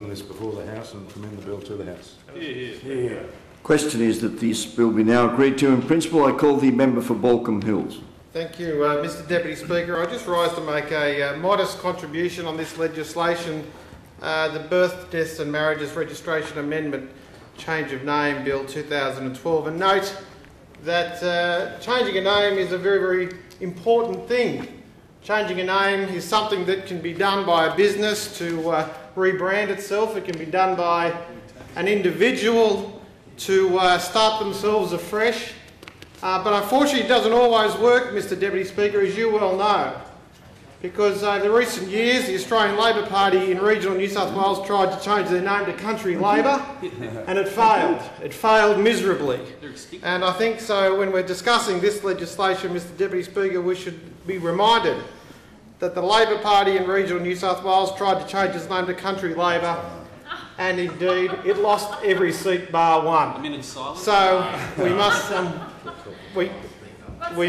This before the House and commend the bill to the House. Yeah. Question is that this bill be now agreed to in principle. I call the member for Baulkham Hills. Thank you, Mr Deputy Speaker. I just rise to make a modest contribution on this legislation, the Birth, Deaths and Marriages Registration Amendment Change of Name Bill 2012, and note that changing a name is a very, very important thing. Changing a name is something that can be done by a business to rebrand itself. It can be done by an individual to start themselves afresh. But unfortunately it doesn't always work, Mr Deputy Speaker, as you well know, because over the recent years the Australian Labor Party in regional New South Wales tried to change their name to Country Labor and it failed. It failed miserably. And I think so when we're discussing this legislation, Mr Deputy Speaker, we should be reminded that the Labor Party in regional New South Wales tried to change its name to Country Labor, and indeed it lost every seat bar one. So we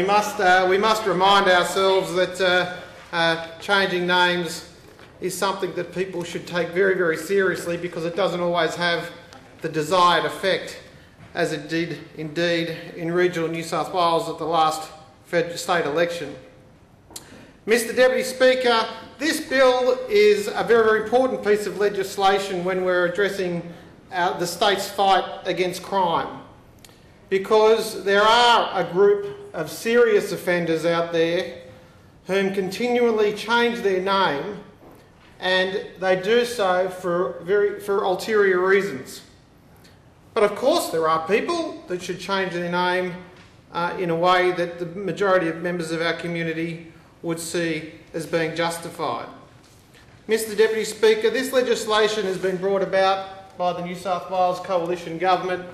must remind ourselves that changing names is something that people should take very, very seriously, because it doesn't always have the desired effect, as it did indeed in regional New South Wales at the last state election. Mr Deputy Speaker, this bill is a very, very important piece of legislation when we're addressing the state's fight against crime, because there are a group of serious offenders out there whom continually change their name, and they do so for ulterior reasons. But of course there are people that should change their name in a way that the majority of members of our community would see as being justified. Mr Deputy Speaker, this legislation has been brought about by the New South Wales Coalition Government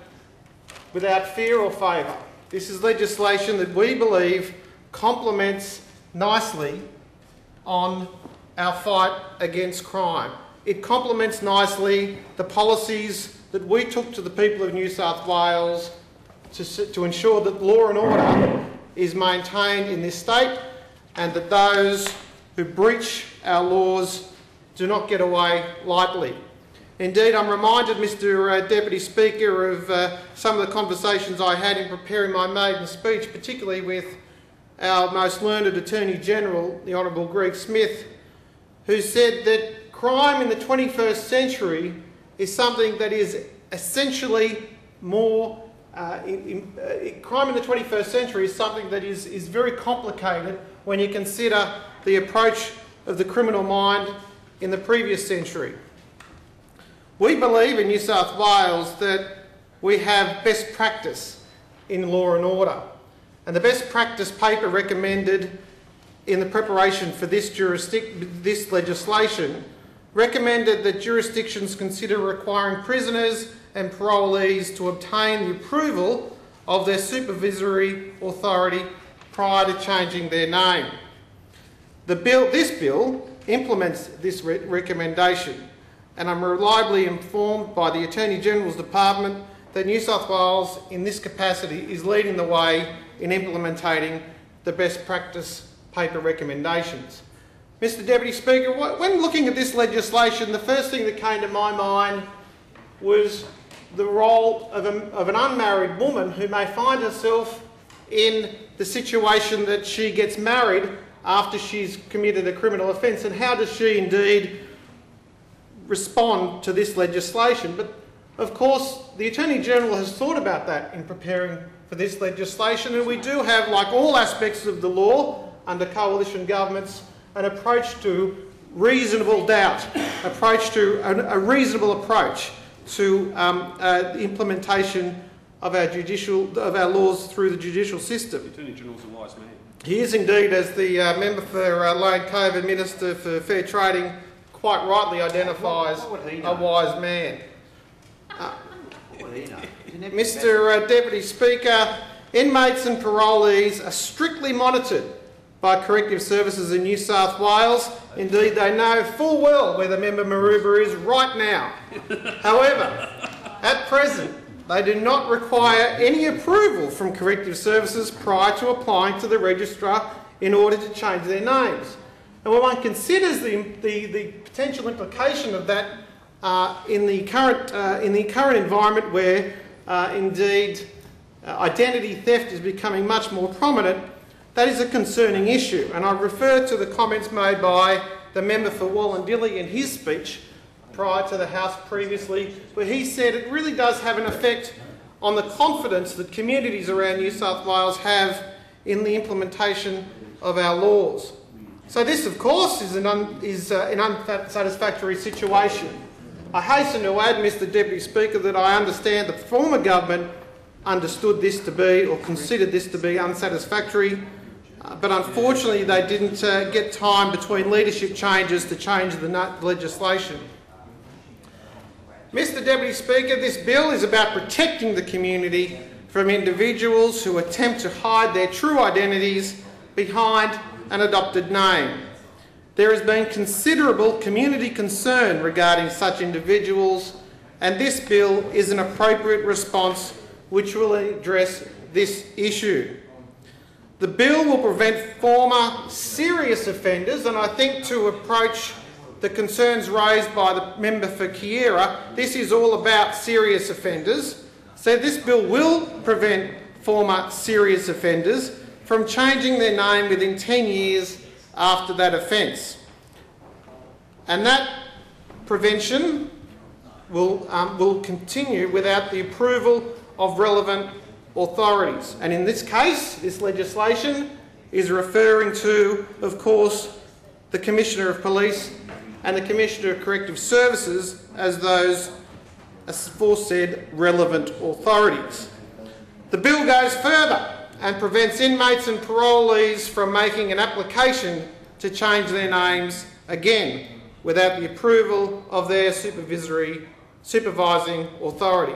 without fear or favour. This is legislation that we believe complements nicely on our fight against crime. It complements nicely the policies that we took to the people of New South Wales to ensure that law and order is maintained in this state, and that those who breach our laws do not get away lightly. Indeed, I'm reminded, Mr Deputy Speaker, of some of the conversations I had in preparing my maiden speech, particularly with our most learned Attorney General, the Honourable Greg Smith, who said that crime in the 21st century is something that is essentially more crime in the 21st century is something that is very complicated when you consider the approach of the criminal mind in the previous century. We believe in New South Wales that we have best practice in law and order, and the best practice paper recommended in the preparation for this legislation recommended that jurisdictions consider requiring prisoners and parolees to obtain the approval of their supervisory authority prior to changing their name. This bill implements this recommendation, and I'm reliably informed by the Attorney General's Department that New South Wales in this capacity is leading the way in implementing the best practice paper recommendations. Mr Deputy Speaker, when looking at this legislation, the first thing that came to my mind was the role of an unmarried woman who may find herself in the situation that she gets married after she's committed a criminal offence, and how does she indeed respond to this legislation? But of course the Attorney General has thought about that in preparing for this legislation, and we do have, like all aspects of the law under coalition governments, an approach to reasonable doubt, a reasonable approach to the implementation of our laws through the judicial system. The Attorney General's a wise man. He is indeed, as the member for Lane Cove and Minister for Fair Trading quite rightly identifies, a wise man. Mr Deputy Speaker, inmates and parolees are strictly monitored by corrective services in New South Wales. Indeed, they know full well where the member Maroubra is right now. However, at present, they do not require any approval from corrective services prior to applying to the registrar in order to change their names. And when one considers the potential implication of that, in the current environment where indeed identity theft is becoming much more prominent, that is a concerning issue. And I refer to the comments made by the member for Wallandilly in his speech prior to the House previously, where he said it really does have an effect on the confidence that communities around New South Wales have in the implementation of our laws. So this, of course, is an unsatisfactory situation. I hasten to add, Mr Deputy Speaker, that I understand the former government understood this to be, or considered this to be, unsatisfactory, but unfortunately they didn't get time between leadership changes to change the legislation. Mr Deputy Speaker, this bill is about protecting the community from individuals who attempt to hide their true identities behind an adopted name. There has been considerable community concern regarding such individuals, and this bill is an appropriate response which will address this issue. The bill will prevent former serious offenders, and I think to approach the concerns raised by the member for Kiera, this is all about serious offenders. So this bill will prevent former serious offenders from changing their name within 10 years after that offence. And that prevention will continue without the approval of relevant authorities. And in this case, this legislation is referring to, of course, the Commissioner of Police and the Commissioner of Corrective Services as those aforesaid relevant authorities. The bill goes further and prevents inmates and parolees from making an application to change their names again without the approval of their supervising authority.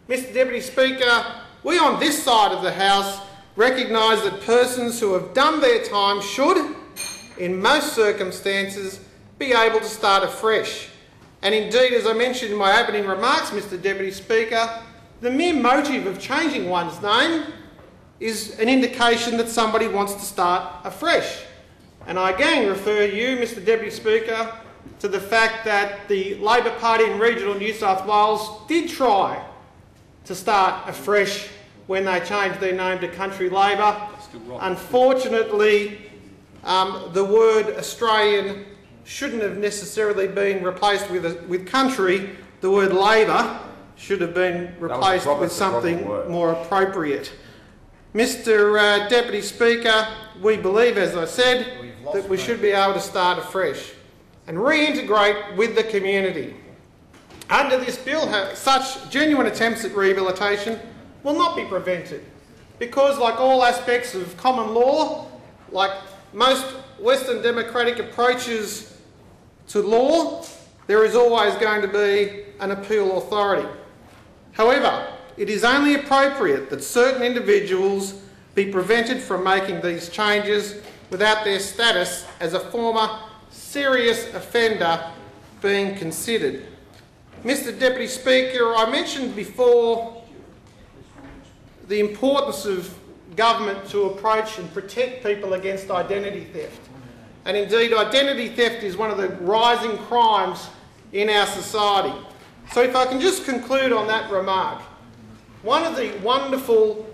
Mr Deputy Speaker, we on this side of the House recognise that persons who have done their time should, in most circumstances, be able to start afresh. And indeed, as I mentioned in my opening remarks, Mr Deputy Speaker, the mere motive of changing one's name is an indication that somebody wants to start afresh. And I again refer you, Mr Deputy Speaker, to the fact that the Labor Party in regional New South Wales did try to start afresh when they changed their name to Country Labor. Unfortunately, the word Australian shouldn't have necessarily been replaced with country. The word Labor should have been replaced with something more appropriate. Mr Deputy Speaker, we believe, as I said, that we should be able to start afresh and reintegrate with the community. Under this bill, such genuine attempts at rehabilitation will not be prevented because, like all aspects of common law, like most Western democratic approaches to law, there is always going to be an appeal authority. However, it is only appropriate that certain individuals be prevented from making these changes without their status as a former serious offender being considered. Mr Deputy Speaker, I mentioned before the importance of government to approach and protect people against identity theft. And indeed, identity theft is one of the rising crimes in our society. So if I can just conclude on that remark, one of the wonderful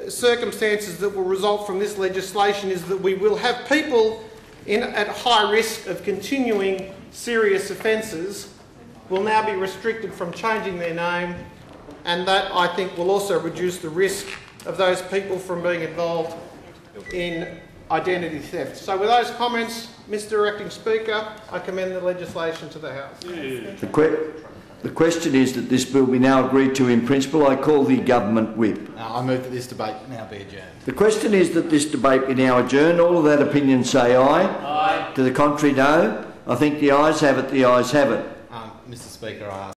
circumstances that will result from this legislation is that we will have people at high risk of continuing serious offences will now be restricted from changing their name, and that, I think, will also reduce the risk of those people from being involved in identity theft. So with those comments, Mr Acting Speaker, I commend the legislation to the House. The question is that this bill be now agreed to in principle. I call the government whip. I move that this debate now be adjourned. The question is that this debate be now adjourned. All of that opinion say aye. Aye. To the contrary, no. I think the ayes have it. The ayes have it. Mr Speaker, I ask